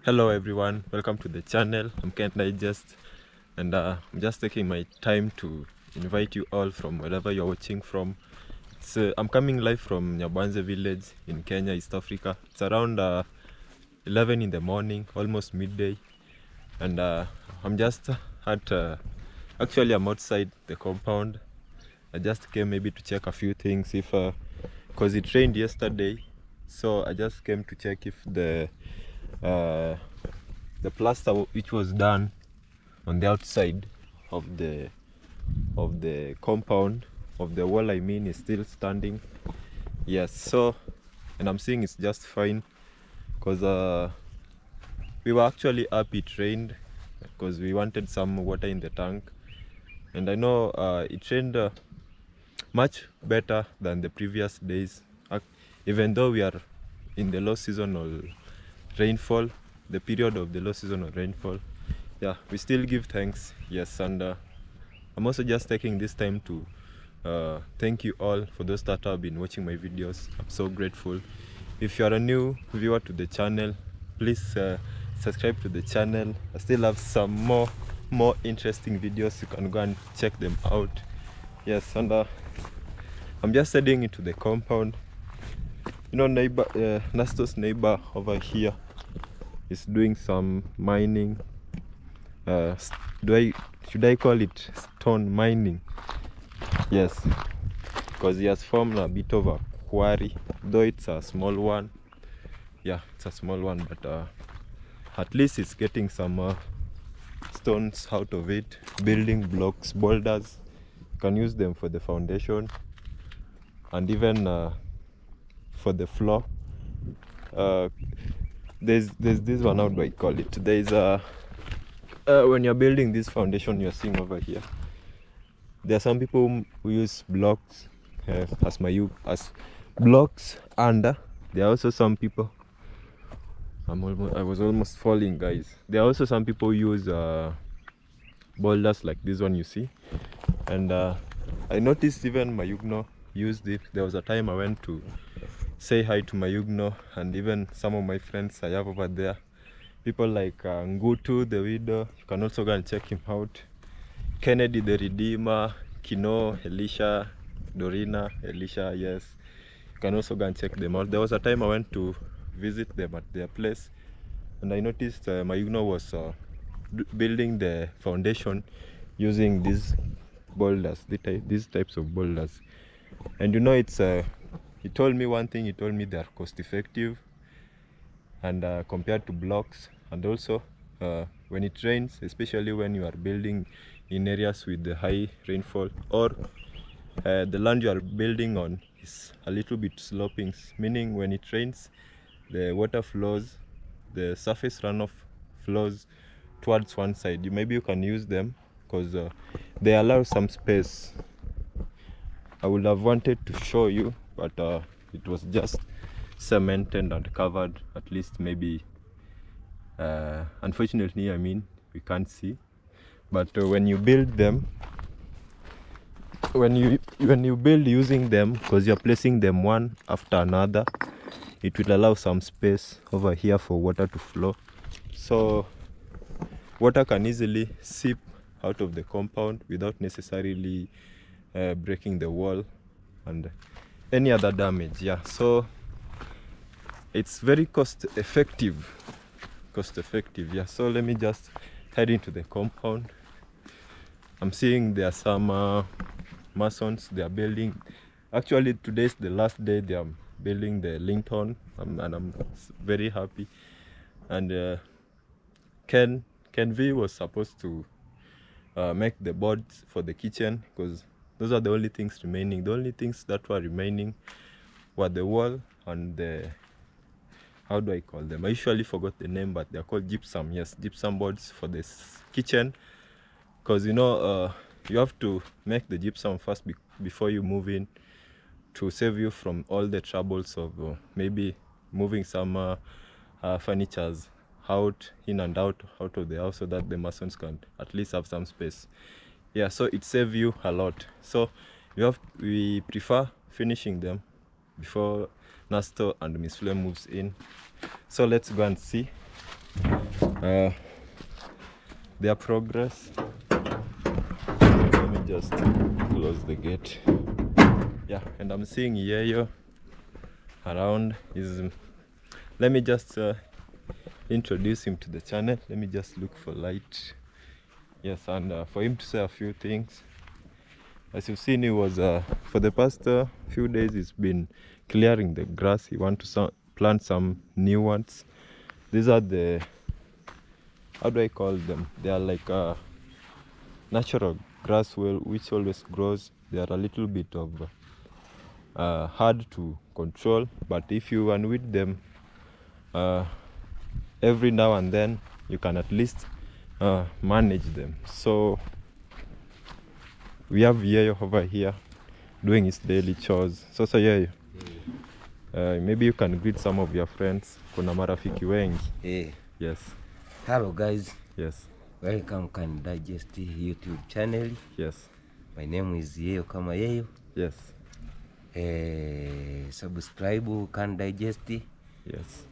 Hello everyone, welcome to the channel. I'm Kent Digest, and I'm just taking my time to invite you all from wherever you're watching from. I'm coming live from Nyabanze village in Kenya, East Africa. It's around 11 in the morning, almost midday, and I'm just actually I'm outside the compound. I just came maybe to check a few things, if because it rained yesterday, so I just came to check if the plaster which was done on the outside of the compound, of the wall I mean, is still standing. Yes, so, and I'm seeing it's just fine, because we were actually up, it rained, because we wanted some water in the tank, and I know it rained much better than the previous days, even though we are in the low seasonal rainfall, the period of the low seasonal rainfall. Yeah, we still give thanks. Yes, and I'm also just taking this time to thank you all for those that have been watching my videos. I'm so grateful. If you are a new viewer to the channel, please subscribe to the channel. I still have some more interesting videos. You can go and check them out. Yes, and I'm just heading into the compound. You know, neighbor, Nasto's neighbor over here is doing some mining. Should I call it stone mining? Yes, because he has formed a bit of a quarry, though it's a small one. Yeah, it's a small one, but at least it's getting some stones out of it, building blocks, boulders. You can use them for the foundation, and even for the floor. There's this one, how do I call it? There's when you're building this foundation you're seeing over here, there are some people who use blocks as blocks, and there are also some people, I was almost falling, guys. There are also some people who use boulders like this one you see, and I noticed even Mayugno used it. There was a time I went to say hi to Mayugno, and even some of my friends I have over there, people like Ngutu the widow. You can also go and check him out. Kennedy the Redeemer, Kino, Elisha, Dorina, Elisha, yes. You can also go and check them out. There was a time I went to visit them at their place, and I noticed Mayugno was building the foundation using these boulders, these types of boulders. And you know, it's he told me one thing. He told me they are cost effective, and compared to blocks, and also when it rains, especially when you are building in areas with the high rainfall, or the land you are building on is a little bit sloping, meaning when it rains, the water flows, the surface runoff flows towards one side. Maybe you can use them because they allow some space. I would have wanted to show you, but it was just cemented and covered, at least maybe unfortunately, I mean, we can't see. But when you build them, when you build using them, because you're placing them one after another, it will allow some space over here for water to flow, so water can easily seep out of the compound without necessarily breaking the wall and any other damage. Yeah, so it's very cost effective. Yeah, so let me just head into the compound. I'm seeing there are some masons. They are building, actually today's the last day they are building the linton, and I'm very happy. And Ken V was supposed to make the boards for the kitchen, because those are the only things remaining. The only things that were remaining were the wall and the, how do I call them? I usually forgot the name, but they're called gypsum. Yes, gypsum boards for this kitchen, because you know you have to make the gypsum first before you move in, to save you from all the troubles of maybe moving some furnitures in and out of the house, so that the masons can at least have some space. yeah, so it saves you a lot. So we prefer finishing them before Nasto and Miss Flame moves in. So let's go and see their progress. Let me just close the gate. Yeah, and I'm seeing Yeyo around. Let me just introduce him to the channel. Let me just look for light. Yes, and for him to say a few things. As you've seen, he was for the past few days he's been clearing the grass. He wants to plant some new ones. These are the, how do I call them? They are like natural grass which always grows. They are a little bit of hard to control, but if you unweed them every now and then, you can at least manage them. So we have Yeyo over here doing his daily chores. So Yeyo, maybe you can greet some of your friends. Kuna marafiki wengi. Yes. Hello guys. Yes. Welcome Can Digest YouTube channel. Yes. My name is Yeyo kama Yeyo. Yes. Subscribe Can Digest. Yes.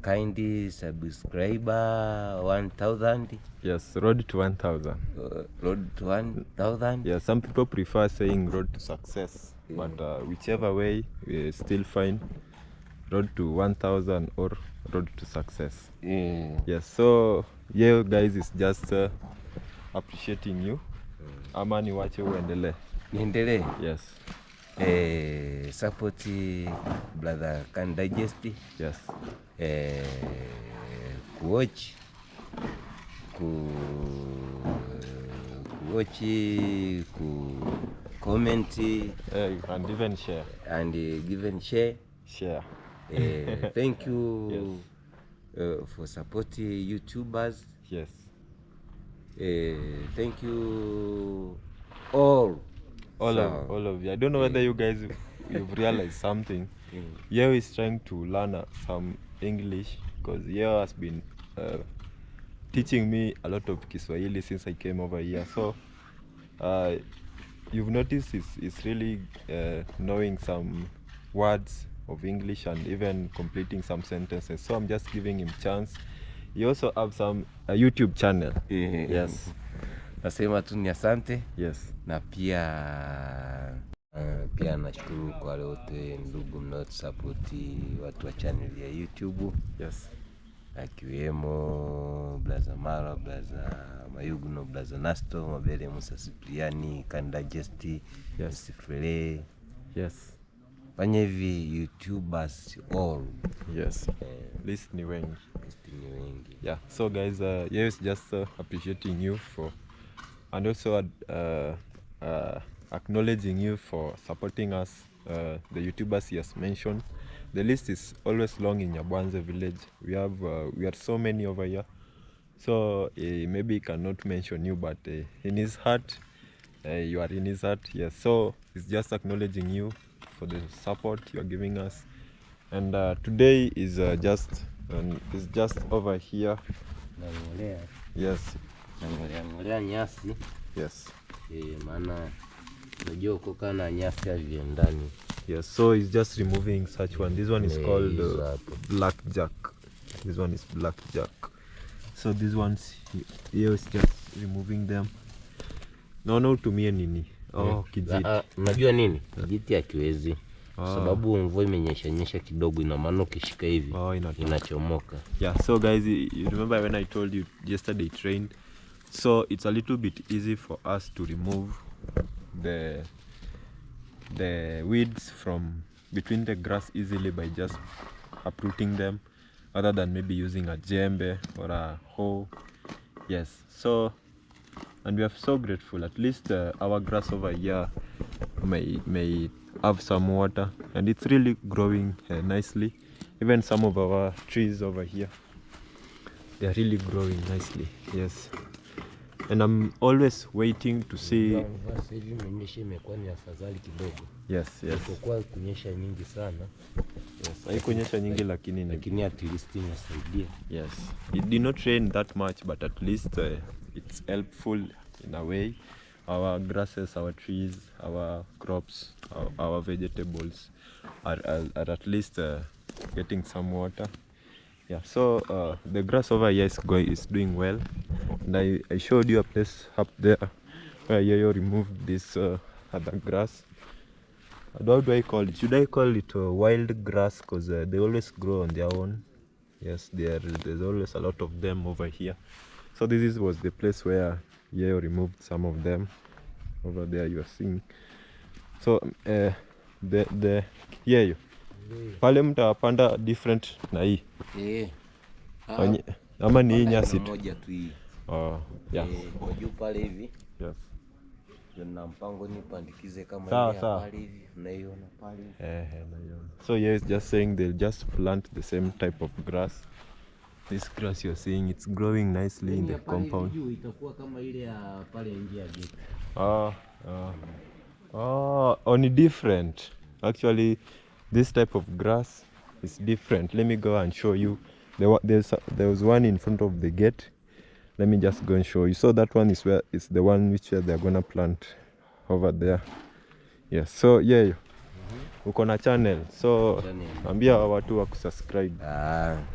Kindly subscriber 1,000. Yes, road to 1,000. Road to 1,000. Yeah, some people prefer saying road to success, but whichever way, we still fine. Road to 1,000 or road to success. Yes, so yeah, guys, is just appreciating you. Ama niwache uendelee? Niendelee? Yes. Support brother Can Digest. Yes. Watch, comment, and even share. And even share. Thank you. Yes. For supporting YouTubers. Yes. Thank you all of you. I don't know whether you guys you've realized something. Yeo is trying to learn some English because Yeo has been teaching me a lot of Kiswahili since I came over here. So you've noticed he's really knowing some words of English and even completing some sentences. So I'm just giving him chance. He also have a YouTube channel. Yes. Nasema tu ni asante. Yes. Na pia nashukuru kwa wale wote ndugu mnaotusapoti watu wa channel ya YouTube. Yes. Akiwemo Blaza Mara, Blaza Mayugno, Blaza Nasto, Mabele Musa Cipriani, Can Digest. Yes. Sifrele. Yes. Fanya hivi YouTubers all. Yes. List ni wengi. Yeah. So guys, yes, just appreciating you for, and also acknowledging you for supporting us, the YouTubers he has mentioned. The list is always long in Nyabwanze village. We are so many over here. So maybe he cannot mention you, but in his heart, you are in his heart. Yes. So he's just acknowledging you for the support you are giving us. And today is just over here. Yes. Nangolea nyasi. Yes. Maana unajua ukoka na nyasi haviendani. Yes, so he's just removing such one. This one is called blackjack. This one is blackjack. So these ones here is just removing them. No tumie nini? Kijiti. Unajua nini? Kijiti hakiwezi. Sababu mvua imenyesha kidogo, ina maana ukishika hivi inachomoka. Yeah, so guys, you remember when I told you yesterday it rained? So it's a little bit easy for us to remove the weeds from between the grass easily by just uprooting them, other than maybe using a jembe or a hoe. Yes, so, and we are so grateful. At least our grass over here may have some water, and it's really growing nicely. Even some of our trees over here, they are really growing nicely. Yes. And I'm always waiting to see. Yes. Kwa kunyesha nyingi sana. Yes, haikunyesha nyingi lakini at least inasaidia. Yes. It did not rain that much, but at least it's helpful in a way. Our grasses, our trees, our crops, our vegetables are at least getting some water. Yeah, so the grass over here is doing well, and I showed you a place up there where Yayo removed this other grass. How do I call it? Should I call it wild grass? Because they always grow on their own. Yes, there's always a lot of them over here. So this was the place where Yayo removed some of them. Over there you are seeing. So the Yayo pale mtapanda different na hii ama ni nyasi moja tu hii. Yeah. Juu pale hivi. Yes. Na mpango nipandikize kama ile pale hivi unaiona pale. Naiona. So yeah, it's just saying they'll just plant the same type of grass. This grass you're seeing, it's growing nicely in the compound. Juu itakuwa kama ile ya pale nje ya gate. Only different. Actually, this type of grass is different. Let me go and show you. There was one in front of the gate. Let me just go and show you. So that one is the one which they're gonna plant over there. Yes. So yeah, uko na channel. So ambia watu wa kusubscribe.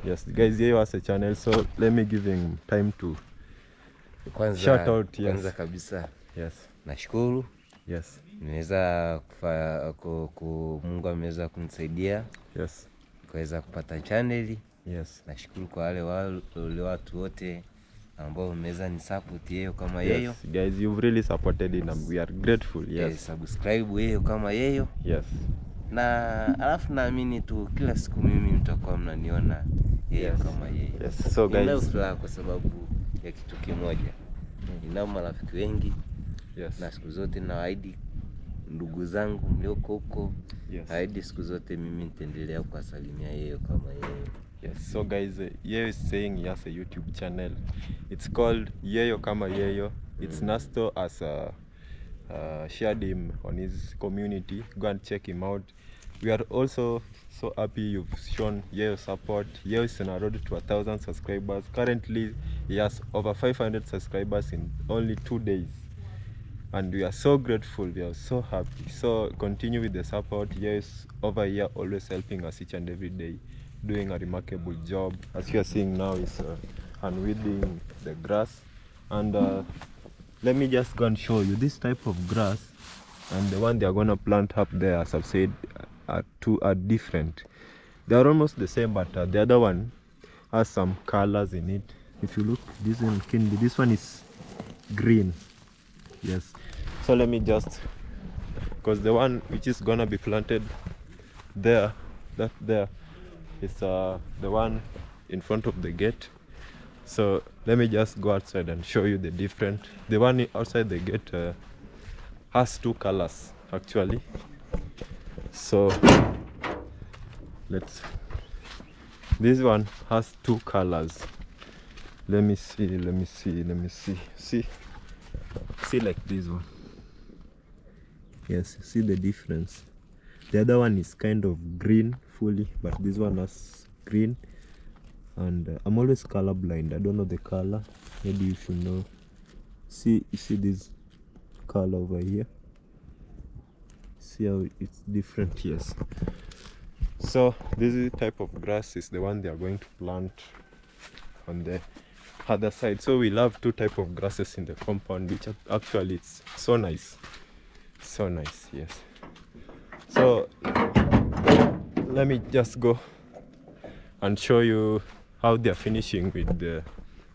Yes, guys, Yayo has a channel. So let me give him time to shout out. Yes. Kwanza kabisa. Yes. Nashukuru. Yes. Nimeweza Mungu ameweza kunisaidia. Yes. Kuweza kupata channel. Yes. Nashukuru kwa wale watu wote ambao wameweza ni support Yayo kama Yayo. Yes, guys, you've really supported it and we are grateful. Yes. Subscribe Yayo kama Yayo. Yes. Na alafu naamini tu kila siku mimi mtakuwa mnaniona Yayo kama Yayo. Yes. So guys, kwa sababu ya kitu kimoja. Nina marafiki wengi. Yes. Na siku zote nawaahidi ndugu zangu mlioko huko. Yes. Naahidi siku zote mimi nitaendelea kuwasalimia Yayo kama Yayo. Yes. So guys, Yayo is saying he has a YouTube channel. It's called Yayo kama Yayo. It's Nasto as shared him on his community. Go and check him out. We are also so happy you've shown Yayo support. Yayo is on a road to 1,000 subscribers. Currently, he has over 500 subscribers in only 2 days. And we are so grateful, we are so happy. So continue with the support. Yayo is over here always helping us each and every day, doing a remarkable job. As you are seeing now, is unweeding the grass. And let me just go and show you this type of grass and the one they are going to plant up there, as I've said, are different. They are almost the same, but the other one has some colors in it. If you look, this one is green. Yes. So let me just, because the one which is gonna be planted there, that there is the one in front of the gate. So let me just go outside and show you the different. The one outside the gate has 2 colors actually. So this one has 2 colors. Let me see. See like this one. Yes, see the difference. The other one is kind of green fully, but this one has green. And I'm always colorblind. I don't know the color. Maybe you should know. See, you see this color over here. See how it's different. Yes. So this type of grass is the one they are going to plant on the other side. So we love 2 type of grasses in the compound, which actually it's so nice. So nice. Yes. So let me just go and show you how they are finishing with the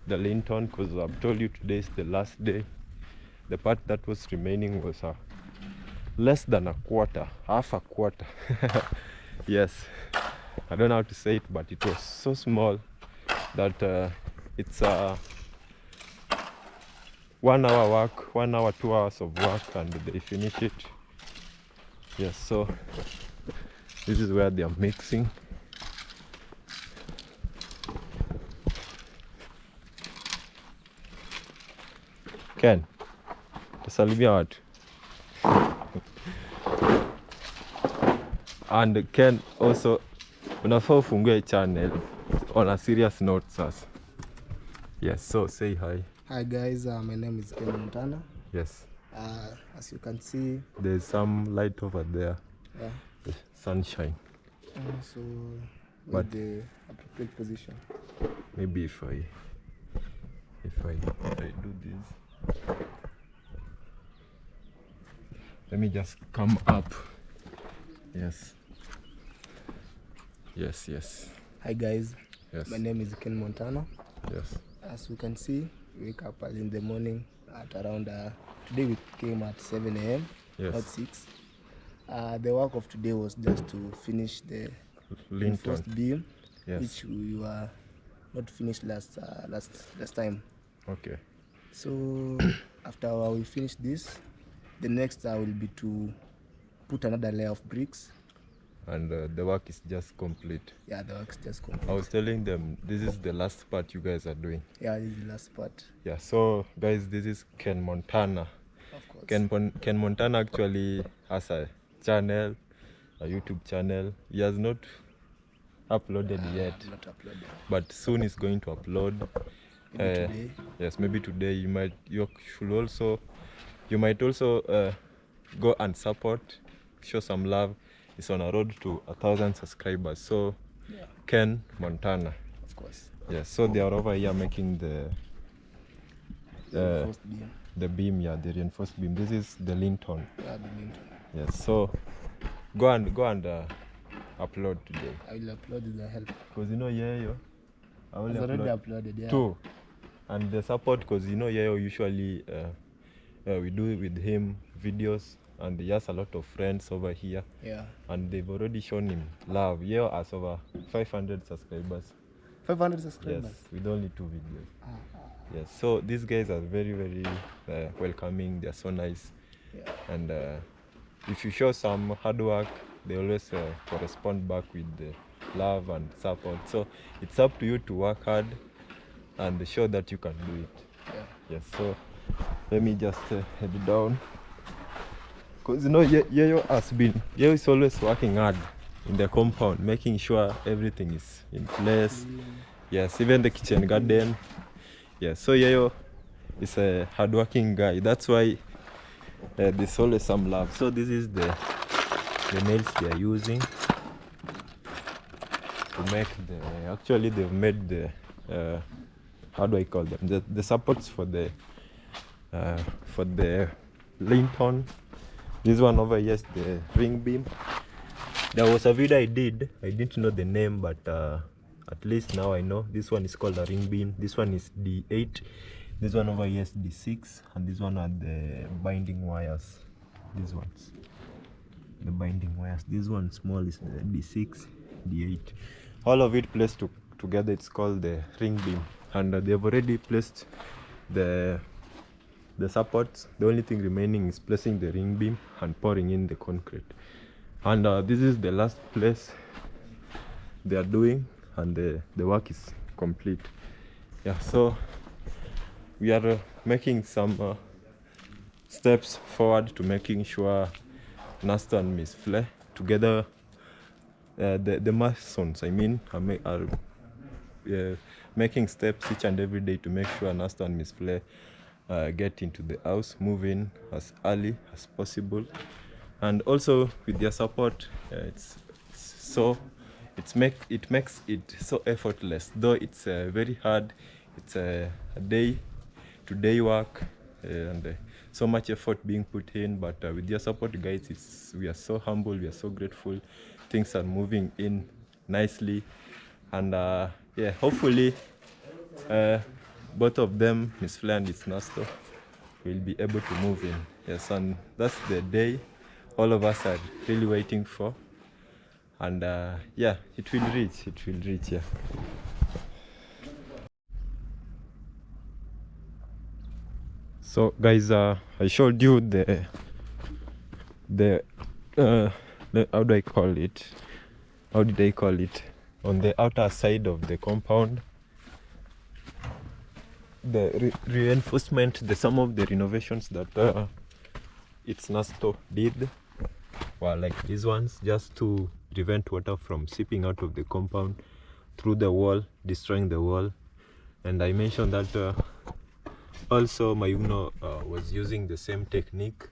linton, because I've told you today is the last day. The part that was remaining was less than a quarter, half a quarter. Yes, I don't know how to say it, but it was so small that it's 1 hour work, 1 hour, 2 hours of work, and they finish it. Yes, so this is where they are mixing. Ken, salimia watu. And Ken also, unafaa ufungue channel on a serious note sasa. Yes, so say hi. Hi guys, my name is Ken Montana. Yes. As you can see, There's some light over there. yeah. The sunshine. So, But with the appropriate position. maybe if I do this, let me just come up. Yes. Yes. Hi guys. Yes. My name is Ken Montana. Yes. As you can see, we wake up early in the morning at around today we came at 7 a.m. Yes. Not 6. The work of today was just to finish the reinforced beam, Yes. which we were not finished last time. Okay. So after we finish this, the next will be to put another layer of bricks. And the work is just complete. Yeah, the work is just complete. I was telling them this is the last part you guys are doing. Yeah, this is the last part. Yeah, so guys, this is Ken Montana. Of course. Ken Montana actually has a channel, a YouTube channel. He has not uploaded yet. Not uploaded. But soon he's going to upload. Maybe today. Yes, maybe today. You might also go and support, show some love. It's on a road to 1,000 subscribers. So Yeah. Ken Montana. Of course. Yes, so they are over here making the Reinforced beam. the beam, yeah, the reinforced beam. This is the linton. Yeah, the link. Yes, so go and upload today. I will upload the help. Because Yayo, I will It's already upload uploaded, yeah. 2. And the support, because Yayo usually we do with him videos, and he has a lot of friends over here. Yeah. And they've already shown him love. Yayo has over 500 subscribers. 500 subscribers. Yes, with only 2 videos. Yes, so these guys are very, very welcoming. They're so nice. Yeah. And if you show some hard work, they always correspond back with the love and support. So it's up to you to work hard and show that you can do it. Yeah. Yes, so let me just head down. Because Yayo is always working hard in the compound, making sure everything is in place. Yes, even the kitchen garden. Yes, so Yayo is a hardworking guy. That's why there's always some love. So this is the nails they are using to make the. Actually, they've made the. How do I call them? The supports for the linton. This one over here is the ring beam. There was a video I didn't know the name, but at least now I know. This one is called a ring beam. This one is D8. This one over here is D6, and this one are the binding wires. These ones, the binding wires. This one small is the D6, D8. All of it placed together. It's called the ring beam, and they've already placed the supports. The only thing remaining is placing the ring beam and pouring in the concrete. And this is the last place they are doing, and the work is complete. Yeah, so we are making some steps forward to making sure Nasta and Miss Fle together, the Masons, I mean, are making steps each and every day to make sure Nasta and Miss Fle get into the house, move in as early as possible. And also with their support, it makes it so effortless. Though it's very hard, it's a day-to-day work, and so much effort being put in. But with their support, guys, we are so humble, we are so grateful. Things are moving in nicely, and yeah, hopefully both of them, Miss Fle and Miss Nasto, will be able to move in. Yes, and that's the day all of us are really waiting for. And yeah, it will reach, yeah. So guys, I showed you the how do I call it? How did I call it? On the outer side of the compound, the reinforcement, some of the renovations that its Nasto did were like these ones, just to prevent water from seeping out of the compound through the wall, destroying the wall. And I mentioned that Also, Mayugno was using the same technique.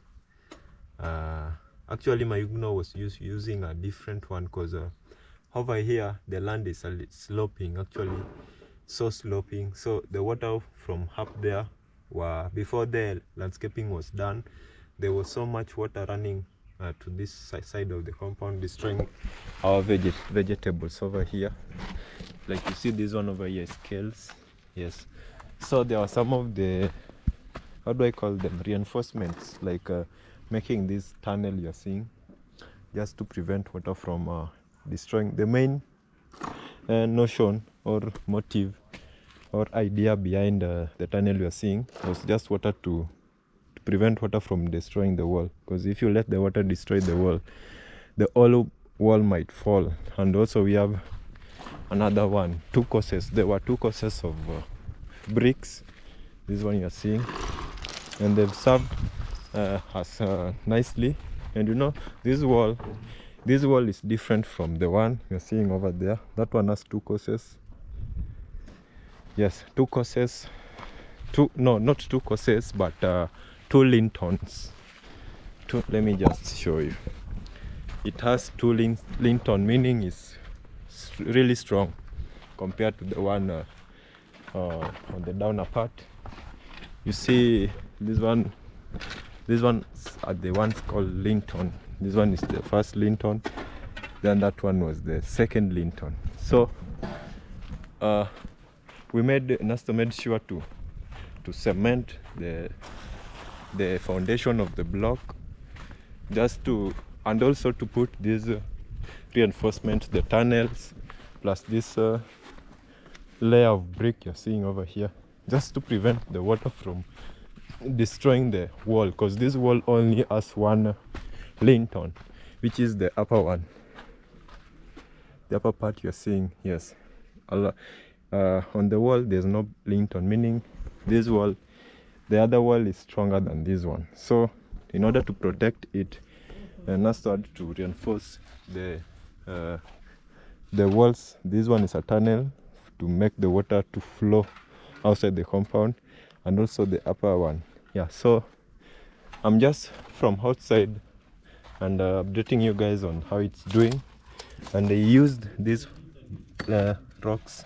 Actually, Mayugno was using a different one, because over here the land is sloping, actually so sloping, so the water from up there before the landscaping was done, there was so much water running to this side of the compound, destroying our vegetables over here. Like you see, this one over here is scales. Yes, so there are some of the, how do I call them, reinforcements, like making this tunnel you're seeing, just to prevent water from destroying. The main notion or motive or idea behind the tunnel you're seeing was just water to prevent water from destroying the wall, because if you let the water destroy the wall, the whole wall might fall. And also we have another one, two courses. There were two courses of bricks, this one you're seeing, and they've served us nicely. And you know, this wall is different from the one you're seeing over there. That one has two courses. Yes, two courses. No, not two courses, but two lintons. Let me just show you. It has two linton, meaning it's really strong compared to the one on the downer part. You see, these ones are the ones called linton. This one is the first linton, then that one was the second linton. So Nasto made sure to cement the foundation of the block, and also to put these reinforcements, the tunnels, plus this layer of brick you're seeing over here, just to prevent the water from destroying the wall, because this wall only has one linton, which is the upper one, the upper part you're seeing. Yes, on the wall there's no linton, meaning this wall, the other wall is stronger than this one. So in order to protect it, Nasto had to reinforce the walls. This one is a tunnel to make the water to flow outside the compound, and also the upper one. Yeah, so I'm just from outside and updating you guys on how it's doing. And they used these rocks,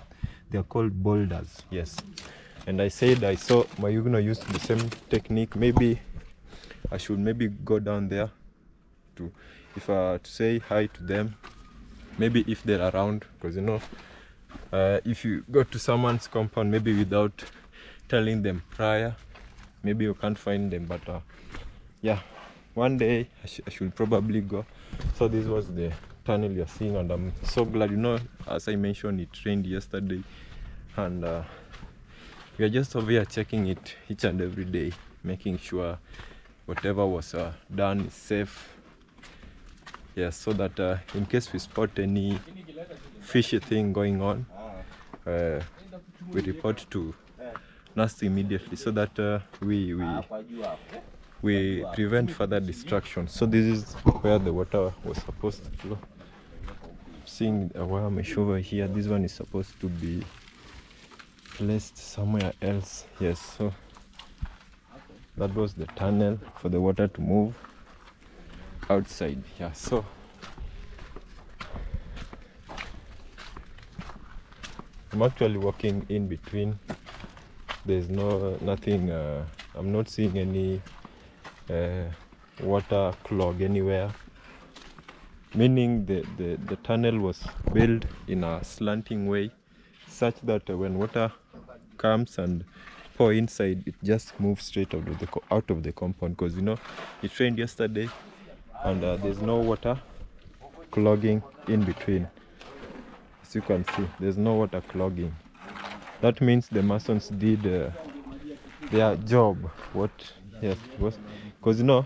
they're called boulders. Yes, and I said I saw Mayugno use the same technique. Maybe I should go down there to say hi to them, maybe if they're around, because you know, if you go to someone's compound maybe without telling them prior, maybe you can't find them. But yeah, one day I should probably go. So this was the tunnel you're seeing, and I'm so glad. You know, as I mentioned, it rained yesterday, and we are just over here checking it each and every day, making sure whatever was done is safe. Yes, so that in case we spot any fishy thing going on, we report to Nasto immediately, so that we prevent further destruction. So this is where the water was supposed to flow. Seeing a wire mesh over here, this one is supposed to be placed somewhere else. Yes, so that was the tunnel for the water to move outside. Yeah, so I'm actually walking in between. There's nothing, I'm not seeing any water clog anywhere, meaning the tunnel was built in a slanting way, such that when water comes and pour inside, it just moves straight out of the compound. Because you know, it rained yesterday, and there's no water clogging in between. As you can see, there's no water clogging. That means the masons did their job. Yes, because you know,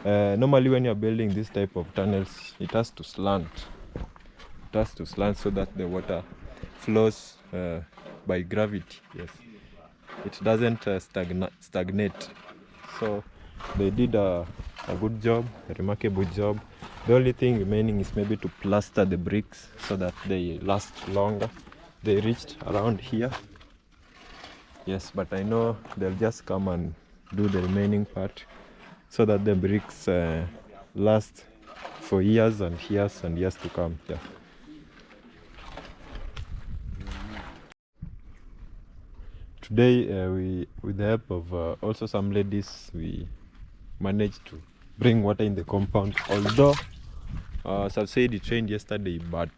normally when you're building this type of tunnels, it has to slant. It has to slant so that the water flows by gravity. Yes, it doesn't stagnate. So they did a good job, a remarkable job. The only thing remaining is maybe to plaster the bricks so that they last longer. They reached around here. Yes, but I know they'll just come and do the remaining part so that the bricks last for years and years and years to come. Yeah. Today, we, with the help of also some ladies, we managed to bring water in the compound. Although, as I've said, it rained yesterday, but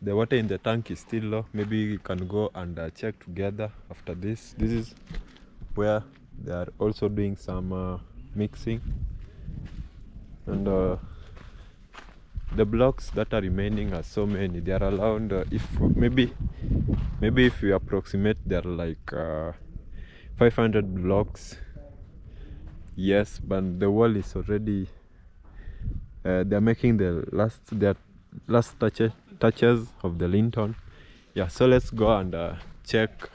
the water in the tank is still low. Maybe we can go and check together after this. This is where they are also doing some mixing, and the blocks that are remaining are so many. They are around if maybe if we approximate, they are like 500 blocks. Yes, but the wall is already they're making the last touches of the linton. Yeah, so let's go and check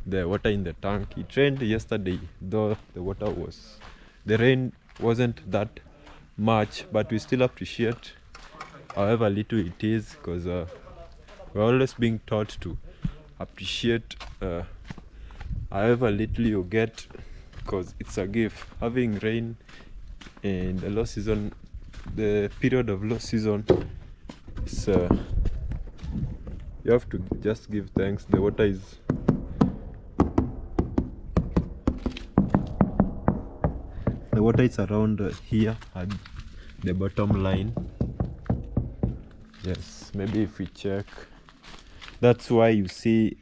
the water in the tank. It rained yesterday, though the rain wasn't that much, but we still appreciate however little it is, because we're always being taught to appreciate however little you get, because it's a gift. Having rain in the low season, the period of low season, is you have to just give thanks. The water is around here at the bottom line. Yes, maybe if we check, that's why you see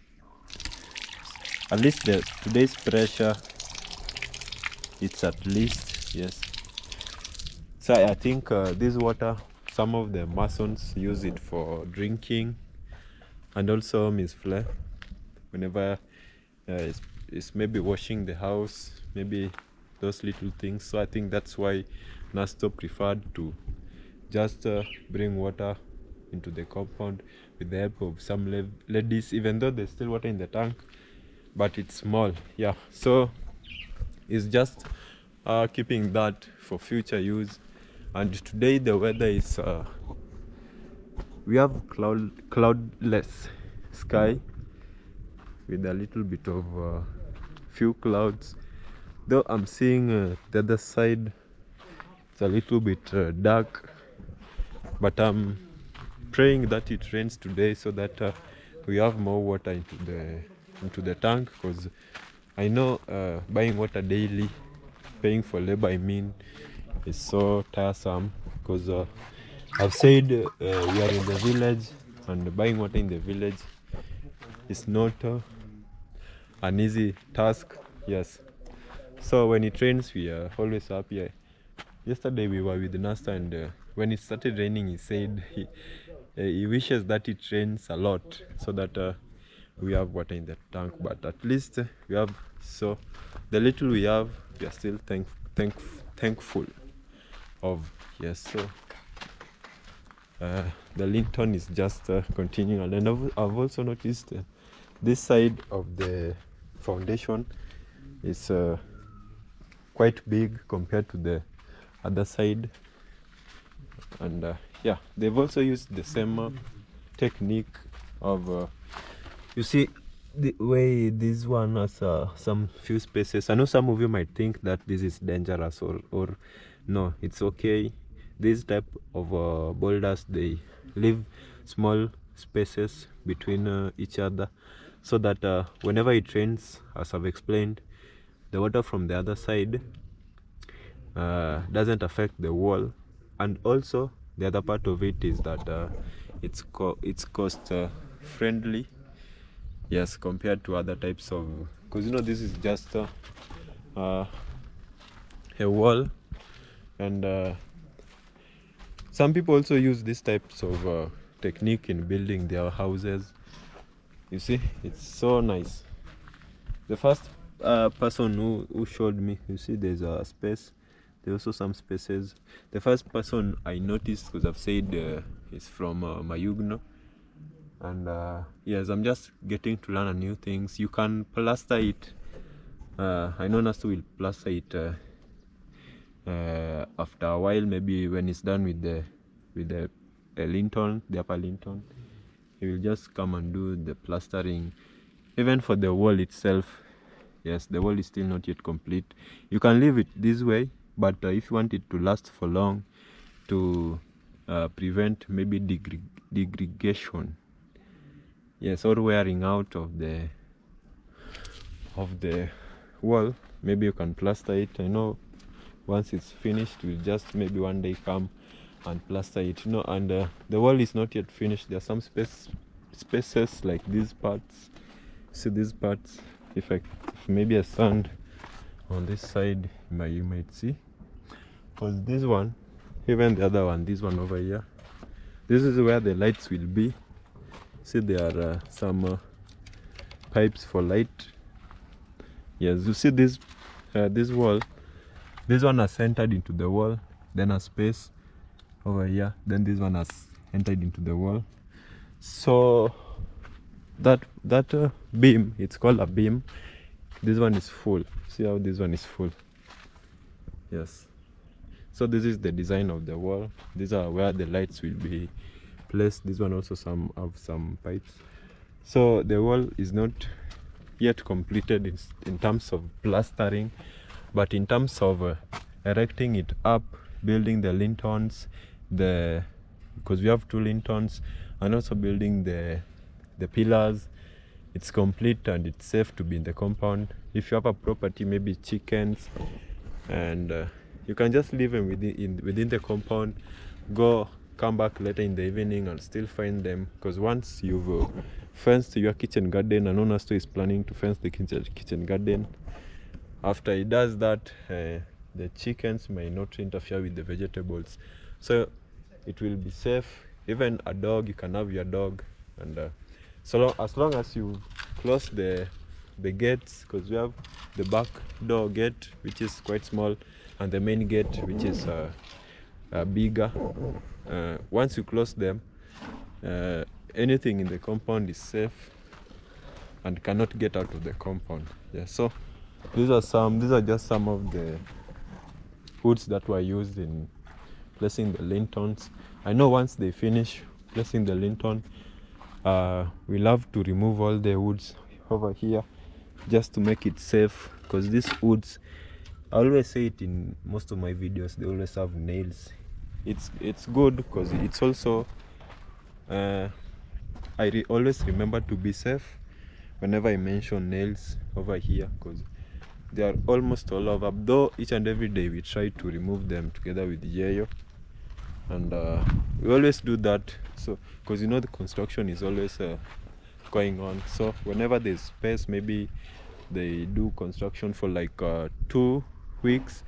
at least today's pressure, it's at least, yes. So I think this water, some of the masons use it for drinking, and also Miss Flair, whenever it's maybe washing the house, maybe those little things. So I think that's why Nasto preferred to just bring water into the compound with the help of some ladies, even though there's still water in the tank, but it's small. Yeah, so it's just keeping that for future use. And today the weather is we have cloudless sky with a little bit of few clouds, though I'm seeing the other side it's a little bit dark, but I'm praying that it rains today so that we have more water into the tank, because I know buying water daily, paying for labor, I mean, is so tiresome, because I've said we are in the village, and buying water in the village is not an easy task. Yes, so when it rains, we are always happy. Yesterday we were with Nasta, and when it started raining, he said he wishes that it rains a lot so that we have water in the tank. But at least we have, so the little we have, we are still thankful of. Yes, so the linton is just continuing. And I've also noticed this side of the foundation is quite big compared to the other side, and yeah, they've also used the same technique of you see the way this one has some few spaces. I know some of you might think that this is dangerous, or no, it's okay. This type of boulders, they leave small spaces between each other, so that whenever it rains, as I've explained, the water from the other side doesn't affect the wall. And also the other part of it is that it's cost friendly, yes, compared to other types of, because this is just a wall, and some people also use these types of technique in building their houses. You see, it's so nice. The first person who showed me, you see there's a space, there's also some spaces. The first person I noticed, because I've said is from Mayugno, and yes, I'm just getting to learn new things. You can plaster it. I know Nastu will plaster it after a while, maybe when it's done with the linton, the upper linton. He will just come and do the plastering even for the wall itself, yes, the wall is still not yet complete. You can leave it this way, but if you want it to last for long, to prevent maybe degradation, yes, or wearing out of the wall, maybe you can plaster it. I know once it's finished, we'll just maybe one day come and plaster it, you know. And the wall is not yet finished. There are some spaces like these parts. See these parts, if maybe a sand on this side, you might see, because this one, even the other one, this one over here, this is where the lights will be. See, there are some pipes for light. Yes, you see this wall, this one has entered into the wall, then a space over here, then this one has entered into the wall. So that beam, it's called a beam. This one is full. See how this one is full? Yes. So this is the design of the wall. These are where the lights will be placed. This one also have some pipes. So the wall is not yet completed in terms of plastering, but in terms of erecting it up, building the lintons, because we have 2 lintons, and also building the pillars, it's complete and it's safe to be in the compound. If you have a property, maybe chickens, and you can just leave them within the compound, come back later in the evening and still find them, because once you've fenced your kitchen garden, and owner is planning to fence the kitchen garden, after he does that, the chickens may not interfere with the vegetables, so it will be safe. Even a dog, you can have your dog, and as long as you close the gates, because we have the back door gate, which is quite small, and the main gate, which is bigger. Once you close them, anything in the compound is safe and cannot get out of the compound. Yeah, so these are just some of the woods that were used in placing the lintons. I know once they finish placing the linton, we'll have to remove all the woods over here just to make it safe, because these woods, I always say it in most of my videos, they always have nails. It's good because it's also always remember to be safe whenever I mention nails over here, because they are almost all over, though each and every day we try to remove them together with yayo, and we always do that, so because you know the construction is always going on. So whenever there's space, maybe they do construction for like 2 weeks,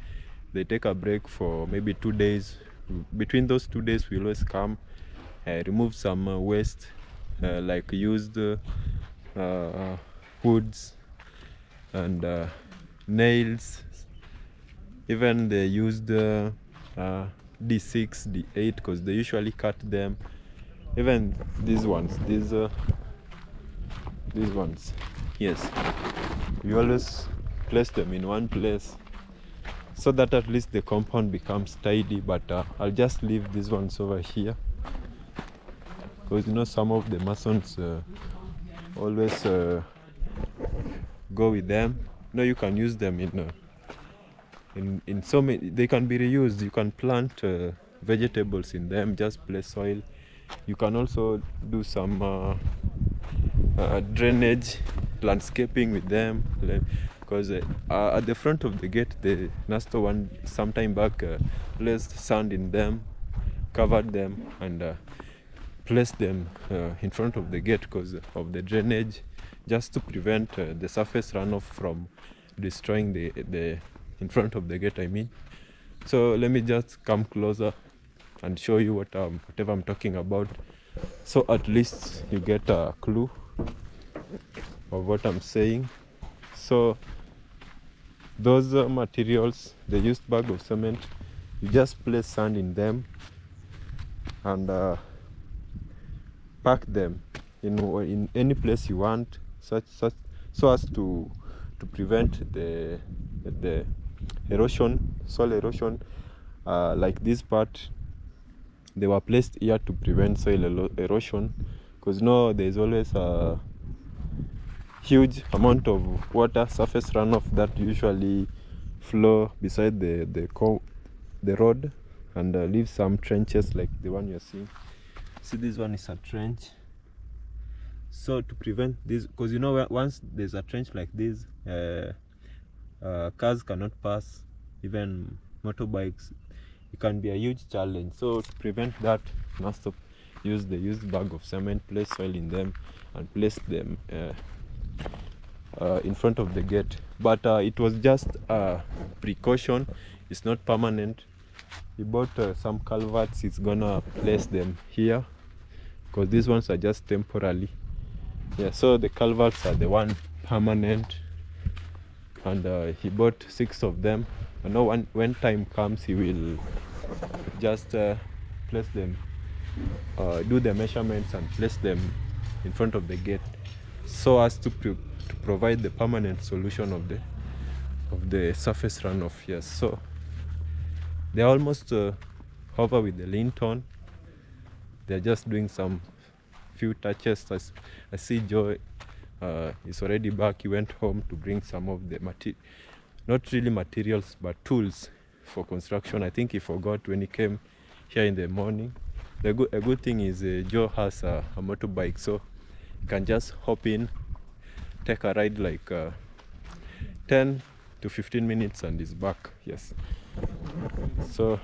they take a break for maybe 2 days. Between those 2 days, we always come remove some waste, like used woods and nails, even they used D6, D8, because they usually cut them. Even these ones, yes, we always place them in one place so that at least the compound becomes tidy. But I'll just leave these ones over here, because you know some of the masons always go with them. No, you can use them in so many, they can be reused. You can plant vegetables in them, just place soil. You can also do some drainage, landscaping with them, because at the front of the gate, the Nasto one sometime back placed sand in them, covered them, and placed them in front of the gate because of the drainage, just to prevent the surface runoff from destroying the in front of the gate, I mean. So let me just come closer and show you whatever I'm talking about, so at least you get a clue of what I'm saying. So those materials, they used bag of cement, you just place sand in them and pack them in any place you want, so as to prevent the erosion, soil erosion. Like this part, they were placed here to prevent soil erosion, because there's always huge amount of water, surface runoff that usually flow beside the road, and leave some trenches like the one you're seeing. See, this one is a trench. So to prevent this, because you know, once there's a trench like this, cars cannot pass, even motorbikes. It can be a huge challenge. So to prevent that, you must use the used bag of cement, place soil in them, and place them in front of the gate. But it was just a precaution. It's not permanent. He bought some culverts. He's gonna place them here because these ones are just temporarily. Yeah, so the culverts are the one permanent, and he bought 6 of them. I know when time comes, he will just place them, do the measurements and place them in front of the gate, so as to provide the permanent solution of the surface runoff. Yes, so they're almost over with the linton. They're just doing some few touches. I see Joe is already back. He went home to bring some of the not really materials, but tools for construction. I think he forgot when he came here in the morning. A good thing is Joe has a motorbike, so you can just hop in, take a ride like 10 to 15 minutes and is back. Yes, so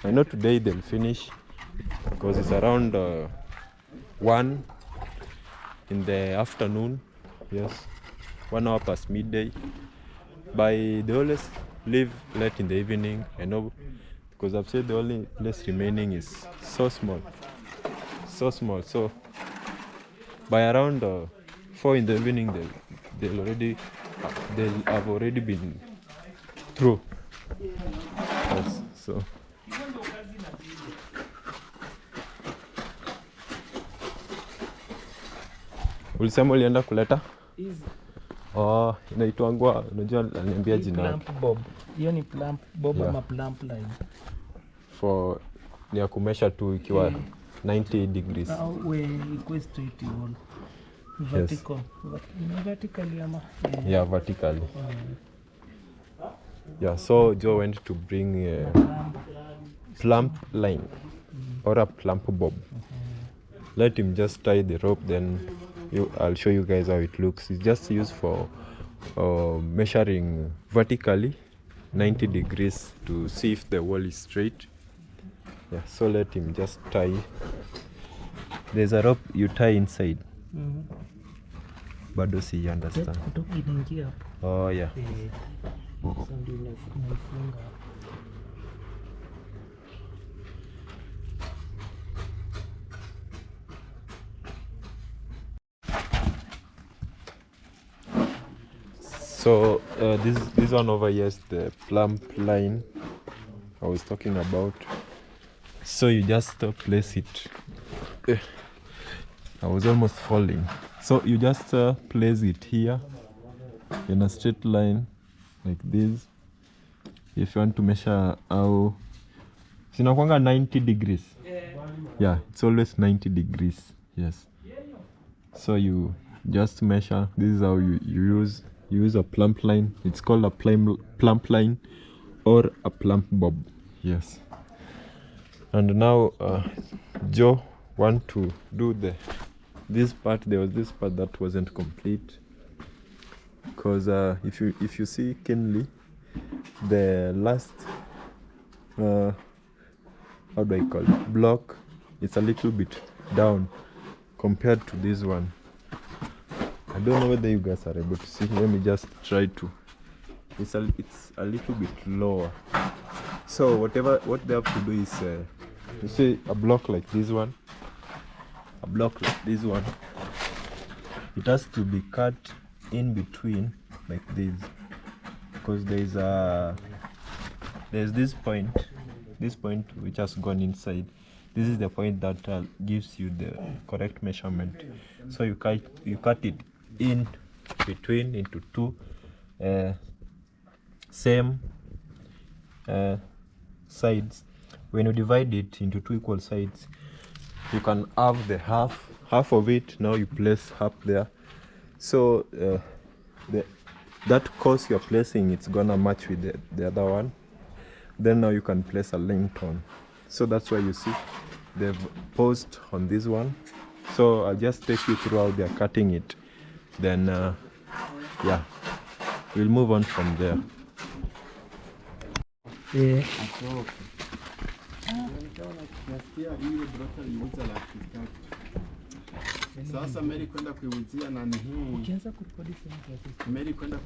I know today they'll finish because it's around 1 in the afternoon. Yes, 1 hour past midday. They always leave late in the evening. I know, because I've said the only place remaining is so small. So by around 4 in the evening, they'll have already been through. Yes, so ulisema ulienda kuleta inaitwangwa, unajua aliniambia jina yake. Plumb bob. Hiyo ni plumb bob ama plumb line. For ni ya kumesha tu ikiwa 90 degrees. We iko straight wall. Vertical. Vertically ama? Yeah, vertically. Yeah, so Joe went to bring plumb line or a plumb bob. Let him just tie the rope, then I'll show you guys how it looks. It's just used for measuring vertically 90 degrees to see if the wall is straight. Yeah, so let him just tie. There's a rope you tie inside. Bado si understand. Oh yeah. So this one over here is the plumb line I was talking about. So you just place it. I was almost falling. So you just place it here in a straight line like this. If you want to measure how sinakwanga 90 degrees. Yeah, it's always 90 degrees. Yes. So you just measure. This is how you use a plumb line. It's called a plumb line or a plumb bob. Yes. And now Joe want to do this part. There was this part that wasn't complete because if you see keenly, the last how do I call it, block, it's a little bit down compared to this one. I don't know whether you guys are able to see. Let me just try to. It's a little bit lower. So what they have to do is, you see a block like this one, it has to be cut in between like this, because there's this point which has gone inside. This is the point that gives you the correct measurement. So you cut it in between into two same sides. When you divide it into two equal sides, you can have the half half of it now you place up there. So that course you're placing, it's gonna match with the other one. Then now you can place a linton. So that's why you see they've paused on this one. So I'll just take you through how they're cutting it. Then yeah, we'll move on from there. Yeah. Sasa Mary kwenda kuiuzia nani hii? Ukianza kurekodi sasa. Mary kwenda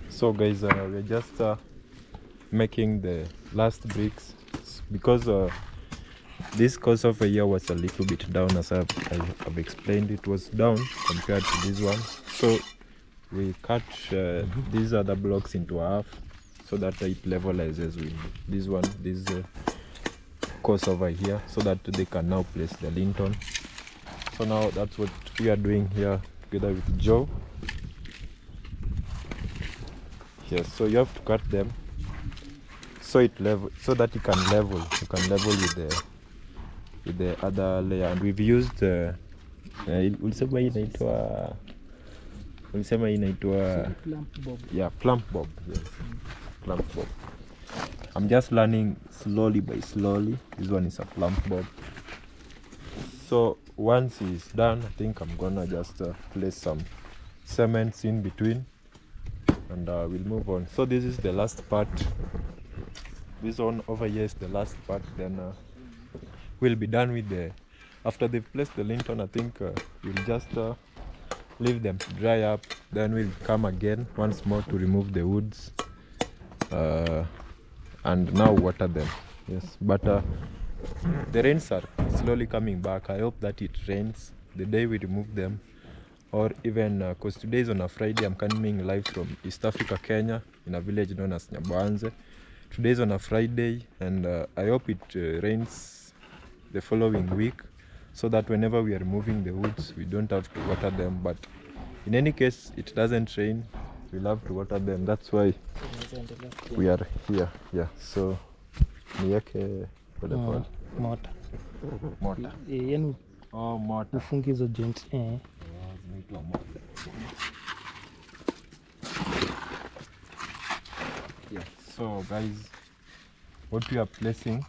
So guys, we're just making the last bricks because this course of a year was a little bit down, as I've explained. It was down compared to this one. So we cut these other blocks into half so that it levelizes with this one, this course over here, so that they can now place the linton. So now that's what we are doing here together with Joe. Yes, so you have to cut them so it level, so that you can level with the other layer. And we've used ulisema inaitwa Plump bob. Yeah, plumb bob. Yes, plumb bob. I'm just learning slowly by slowly. This one is a plumb bob. So once it's done, I think I'm gonna just place some cements in between, and we'll move on. So this is the last part. This one over here is the last part. Then we'll be done with the, after they've placed the linton, I think we'll just leave them to dry up. Then we'll come again once more to remove the woods and now water them. Yes, but the rains are slowly coming back. I hope that it rains the day we remove them, or even because today is on a Friday. I'm coming live from East Africa, Kenya, in a village known as Nyabanze. Today is on a Friday, and I hope it rains the following week, so that whenever we are removing the woods, we don't have to water them. But in any case, it doesn't rain, we'll have to water them. That's why we are here. Yeah, so niweke pole. Mota. Mota. Yani Oh, mota. ufunge hizo joint. Zinaitwa mota. Yeah. So guys, what we are placing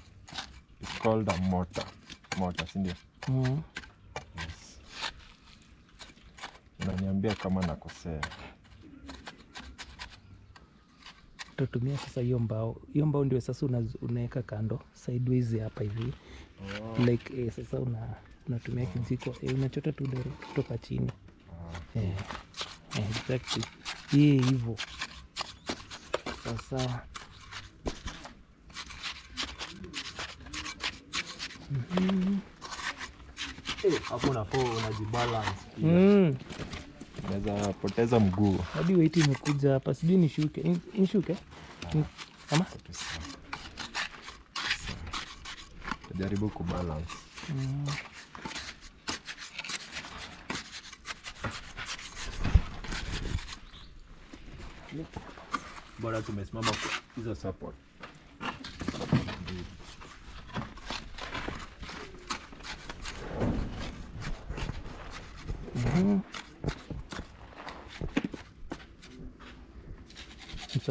is called a mortar. Mortar, si ndio? Yes. Unaniambia kama nakosea. Tutatumia sasa hiyo mbao. Hiyo mbao ndio sasa unaweka kando sideways hapa hivi. Like sasa unatumia kijiko, unachota tu direct kutoka chini. Exactly. Hivyo. Sasa Hapo unajibalance. Unaweza poteza mguu. hadi weight imekuja hapa, sijui nishuke. Nishuke? Ama? Jaribu kubalance. Bora tumesimama kwa hizo support.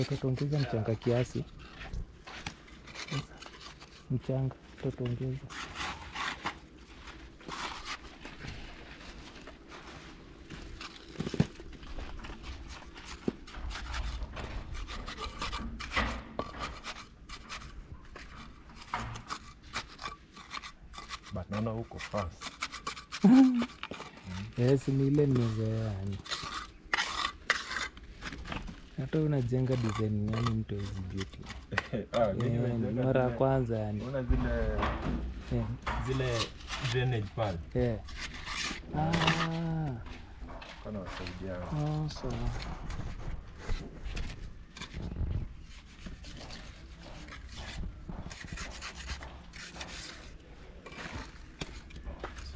so tutaongeza mchanga kiasi. Mchanga tutaongeza. But naona huko fast. Yes, ni ile nimezoea yani. Hata unajenga design yani mtu hizi beauty. Mara ya kwanza yani. Unaona zile drainage pale. Kana wasaidia. Sawa.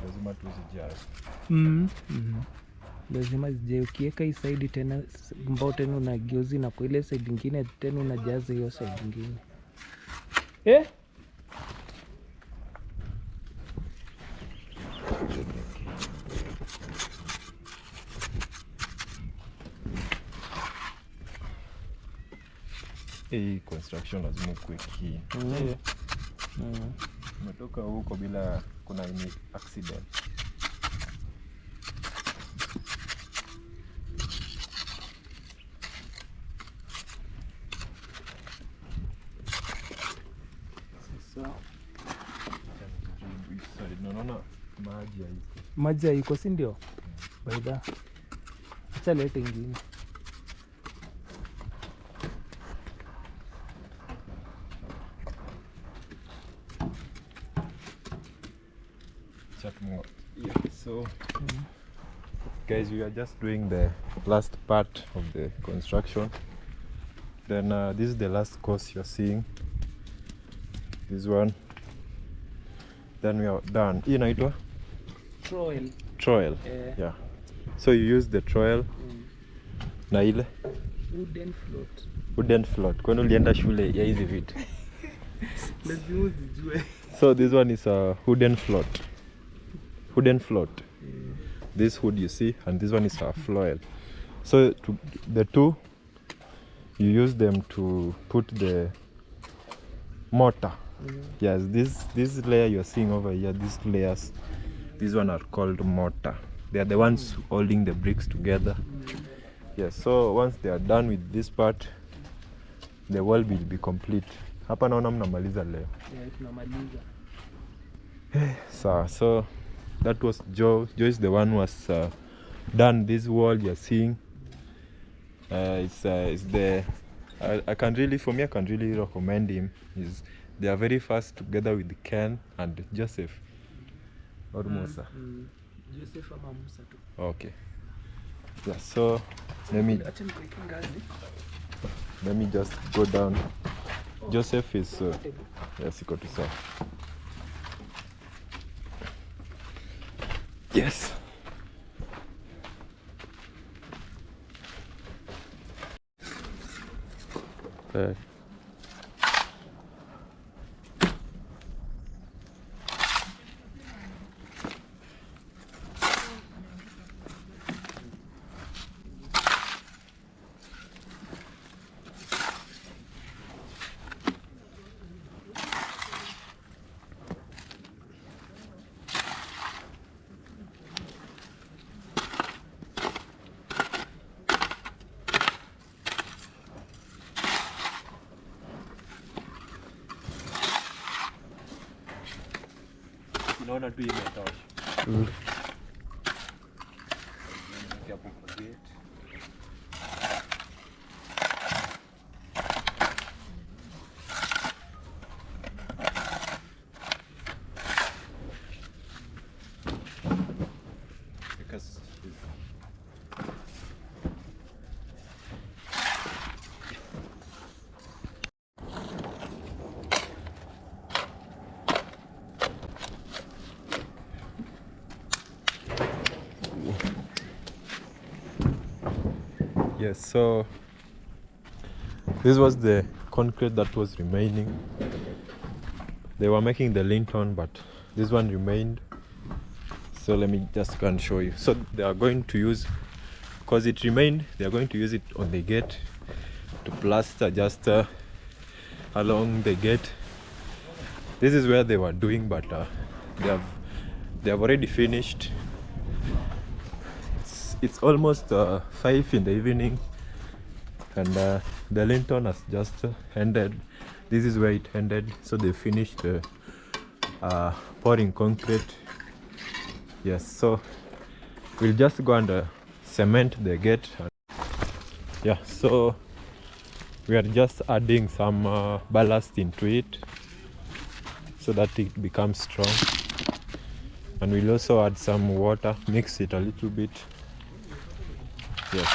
Lazima tuzijaze. Lazima zije, ukiweka hii side tena mbao tena unageuzi na kwa ile side nyingine tena unajaza hiyo side nyingine. Hii construction lazima kuwe key. Umetoka huko bila kuna any accident. Naona maji haiko. Maji haiko, si ndio? Baida. Acha lete ingine. So guys, we are just doing the last part of the construction. Then this is the last course you're seeing, this one. Then we are done. Hii inaitwa trowel. Yeah, so you use the trowel na ile wooden float. Kwani ulienda shule ya hizi vitu? Lazima uzijue. So this one is a wooden float. This wood you see, and this one is a floel. So the two, you use them to put the mortar. Yes, this layer you're seeing over here, these layers, these one are called mortar. They are the ones holding the bricks together. Yes, so once they are done with this part, the wall will be complete. Hapa naona mnamaliza leo. Tunamaliza. So that was Joe. Joe is the one who has done this wall you're seeing. It's the I can really recommend him. They are very fast together with Ken and Joseph or Musa. Joseph ama Musa tu. Okay. Yeah, so let me just go down. Joseph is yes, iko tu sawa. Yes. Unaona tu imetosha. Yes, so this was the concrete that was remaining. They were making the linton, but this one remained. So let me just go and show you. So they are going to use, because it remained, they are going to use it on the gate. to plaster just along the gate. This is where they were doing, but they have already finished. It's almost 5 in the evening, and the lintel has just ended. This is where it ended, so they finished pouring concrete. Yes, so we'll just go and cement the gate. Yeah, so we are just adding some ballast into it so that it becomes strong, and we'll also add some water, mix it a little bit. Yes.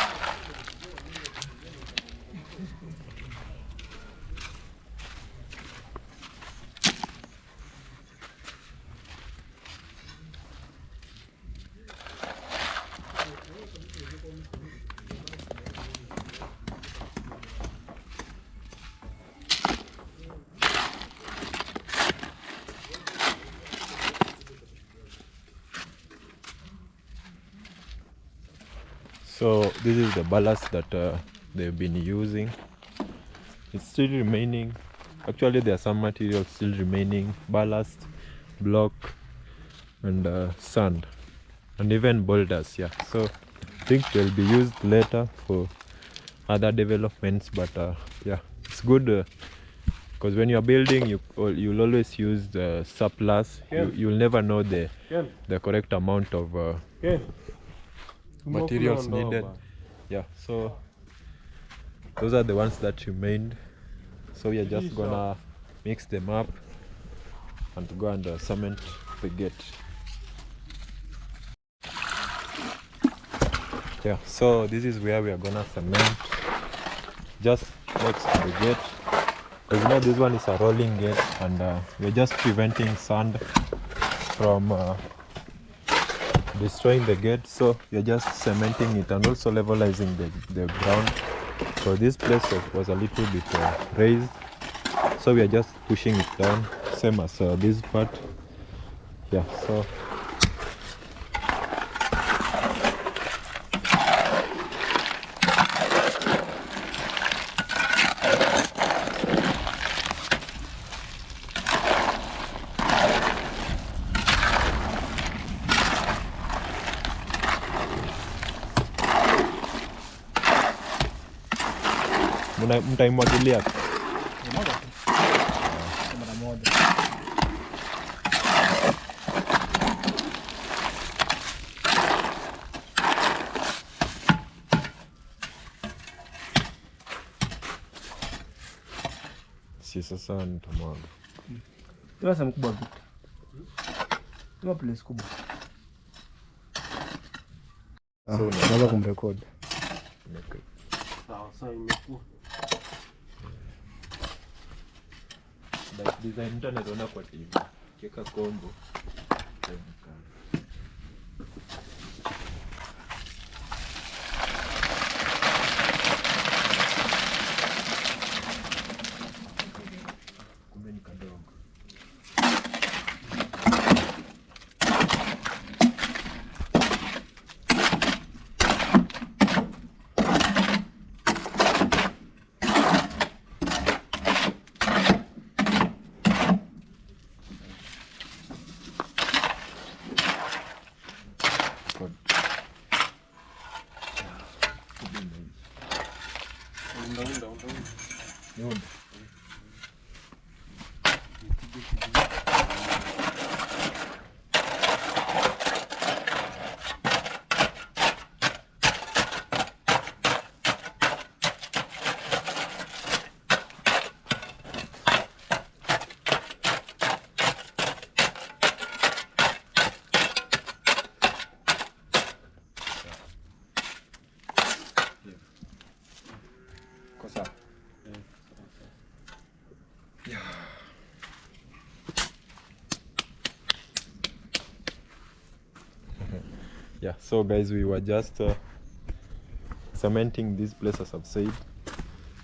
So this is the ballast that they've been using. It's still remaining. Actually, there are some materials still remaining: ballast, block, and sand, and even boulders. Yeah, so I think they'll be used later for other developments. But yeah, it's good because when you're building, you'll always use the surplus. You'll never know the correct amount of materials needed. Yeah, so those are the ones that remained. So we are just gonna mix them up and go and cement the gate. Yeah, so this is where we are gonna cement, just next to the gate. Because you know this one is a rolling gate, and we're just preventing sand from destroying the gate. So we're just cementing it and also levelizing the ground. So this place was a little bit raised, so we are just pushing it down, same as this part. Yeah, so mtaimwagilia mara moja. si sasa nitamwaga. Tuna sehemu kubwa vitu. Tuna place kubwa. So unaweza kumrekodi. Okay. Sawa imekuwa. Like design mtu anaona kwa TV. Kiweka combo. Kumbe ni kadogo. Yeah, so guys, we were just cementing this place, as I've said,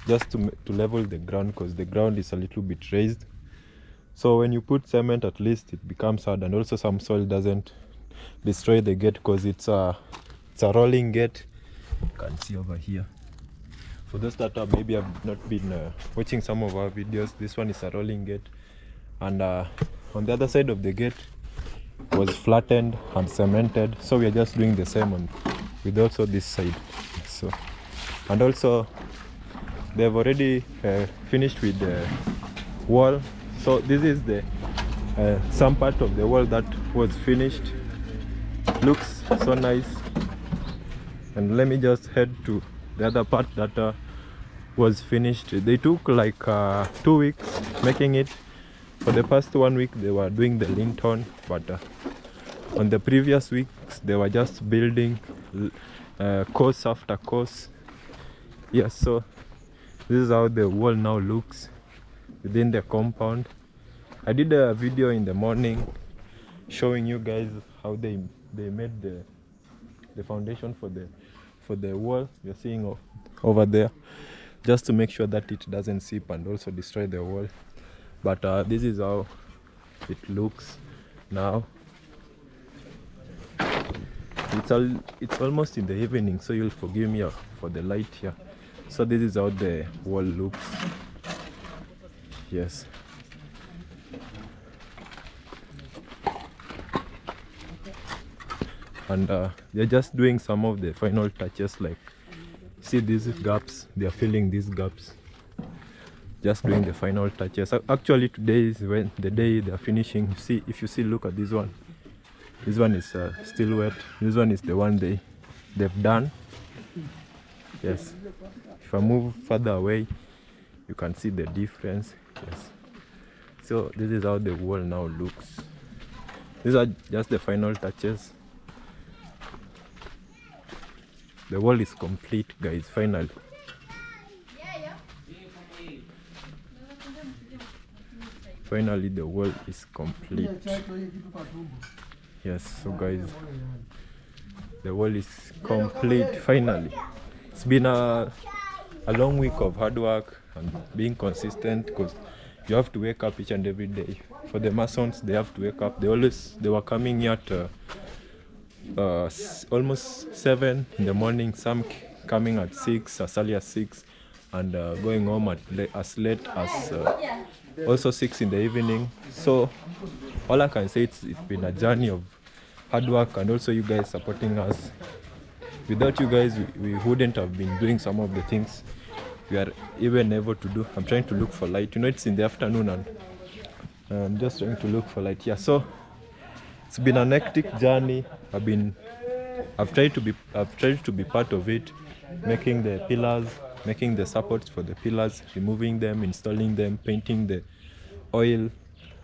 just to level the ground, because the ground is a little bit raised. So when you put cement, at least it becomes hard, and also some soil doesn't destroy the gate, because it's a rolling gate. You can see over here. For those that maybe have not been watching some of our videos, this one is a rolling gate, and on the other side of the gate was flattened and cemented, so we are just doing the same on with also this side. So, and also they have already finished with the wall, so this is the some part of the wall that was finished. Looks so nice. And let me just head to the other part that was finished. They took like 2 weeks making it. For the past 1 week they were doing the lintel, but on the previous weeks they were just building course after course. Yes, so this is how the wall now looks within the compound. I did a video in the morning showing you guys how they made the foundation for the wall you're seeing over there, just to make sure that it doesn't seep and also destroy the wall. But this is how it looks now. It's almost in the evening, so you'll forgive me for the light here. So this is how the wall looks. Yes. And they're just doing some of the final touches, like see these gaps, they are filling these gaps, just doing the final touches. Actually today is when the day they are finishing. See, if you see, look at this one is still wet. This one is the one they've done. Yes, if I move further away you can see the difference. Yes, so this is how the wall now looks. These are just the final touches. The wall is complete, guys, finally. Finally the wall is complete. Yes, so guys, the wall is complete finally. It's been a long week of hard work and being consistent, because you have to wake up each and every day. For the masons, they have to wake up. They were coming here at almost 7 in the morning, some coming at 6, as early as 6, and going home at as late as also 6 in the evening. So all I can say, it's been a journey of hard work, and also you guys supporting us. Without you guys, we wouldn't have been doing some of the things we are even able to do. I'm trying to look for light. You know, it's in the afternoon and I'm just trying to look for light here. So it's been an hectic journey. I've tried to be part of it, making the pillars, making the supports for the pillars, removing them, installing them, painting the oil,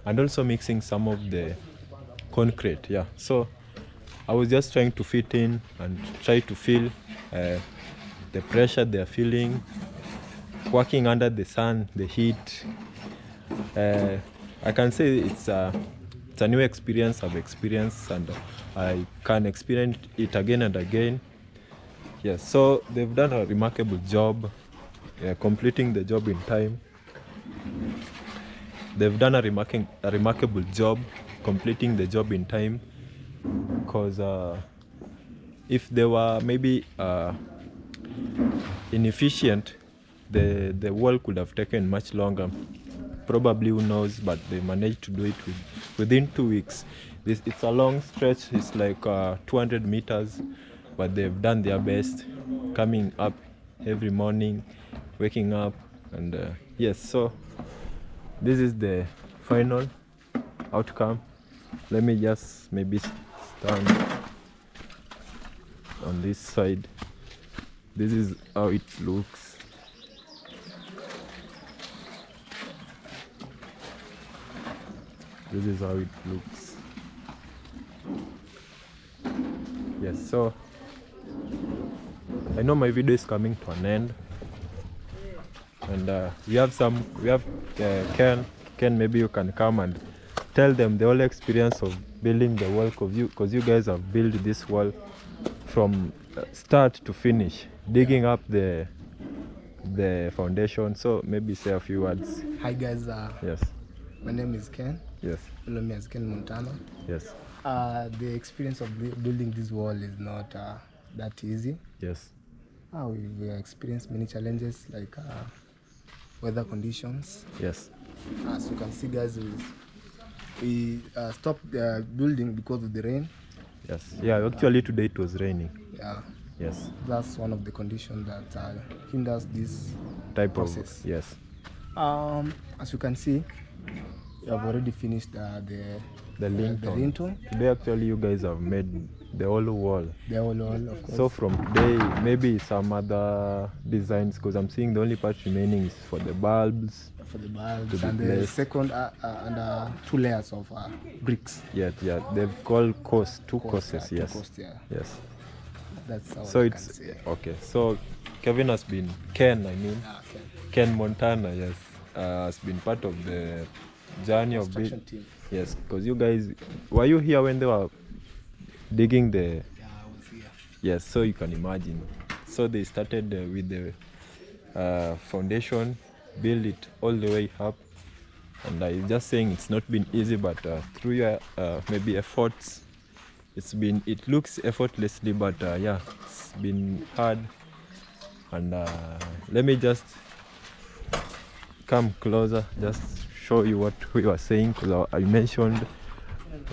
and also mixing some of the concrete. Yeah, so I was just trying to fit in and try to feel the pressure they're feeling, working under the sun, the heat. I can say it's a new experience I've experienced, and I can experience it again and again. Yes, so they've done a remarkable job, completing the job in time. They've done a remarkable job completing the job in time, because if they were maybe inefficient, the work could have taken much longer. Probably, who knows, but they managed to do it within 2 weeks. It's a long stretch. It's like 200 meters, but they've done their best, coming up every morning, waking up, and yes, so this is the final outcome. Let me just maybe stand on this side. This is how it looks. This is how it looks. Yes, so I know my video is coming to an end, and we have Ken, maybe you can come and tell them the whole experience of building the wall, because you guys have built this wall from start to finish, digging up the foundation. So maybe say a few words. Hi guys, Yes. my name is Ken. Yes. Follow me as Ken Montana. Yes. The experience of building this wall is not that easy. Yes. We've experienced many challenges like weather conditions. Yes. As you can see, guys, we stopped the building because of the rain. Yes. Yeah, actually today it was raining. Yeah. Yes. That's one of the conditions that hinders this Type process. of, yes. As you can see, we have already finished the lintel. Today actually you guys have made the whole wall. The whole wall, of course. So from today, maybe some other designs, because I'm seeing the only part remaining is for the bulbs. For the bulbs and the second and 2 layers of bricks. Yeah, they've called two courses. Two Yes. courses, yeah. Yes. That's how So I it's can say. okay. So Kevin has been Ken Montana, yes, has been part of the journey of Construction team. Yes, because you guys were you here when they were digging the? Yeah, I was here. Yes, so you can imagine. So they started with the foundation, build it all the way up, and I'm just saying it's not been easy, but through your maybe efforts, it looks effortlessly, but yeah, it's been hard. And let me just come closer, just show you what we were saying, because I mentioned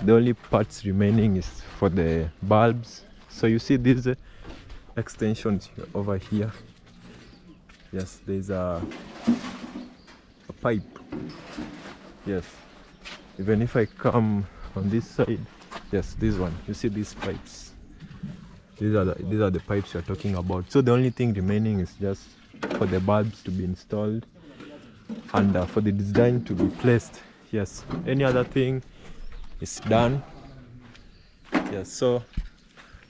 the only parts remaining is for the bulbs. So you see these extensions over here. Yes, there's a pipe. Yes, even if I come on this side, yes, this one, you see these pipes. These are the pipes you're talking about. So the only thing remaining is just for the bulbs to be installed and for the design to be placed. Yes, any other thing is done. Yes, so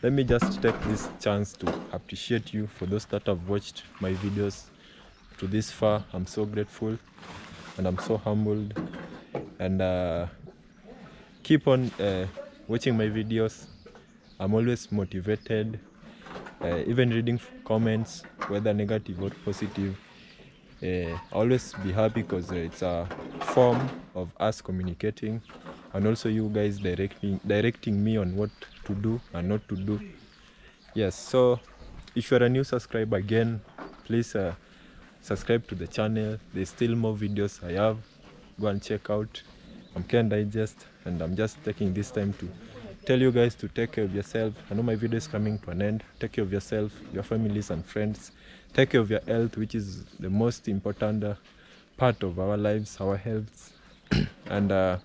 let me just take this chance to appreciate you for those that have watched my videos to this far. I'm so grateful and I'm so humbled, and keep on watching my videos. I'm always motivated, even reading comments, whether negative or positive. Always be happy, because it's a form of us communicating, and also you guys directing me on what to do and not to do. Yes, so if you're a new subscriber, again, please subscribe to the channel. There's still more videos I have. Go and check out. I'm Ken Digest, and I'm just taking this time to tell you guys to take care of yourself. I know my video is coming to an end. Take care of yourself, your families and friends. Take care of your health, which is the most important part of our lives, our health. And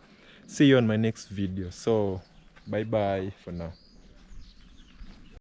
see you on my next video. So bye bye for now.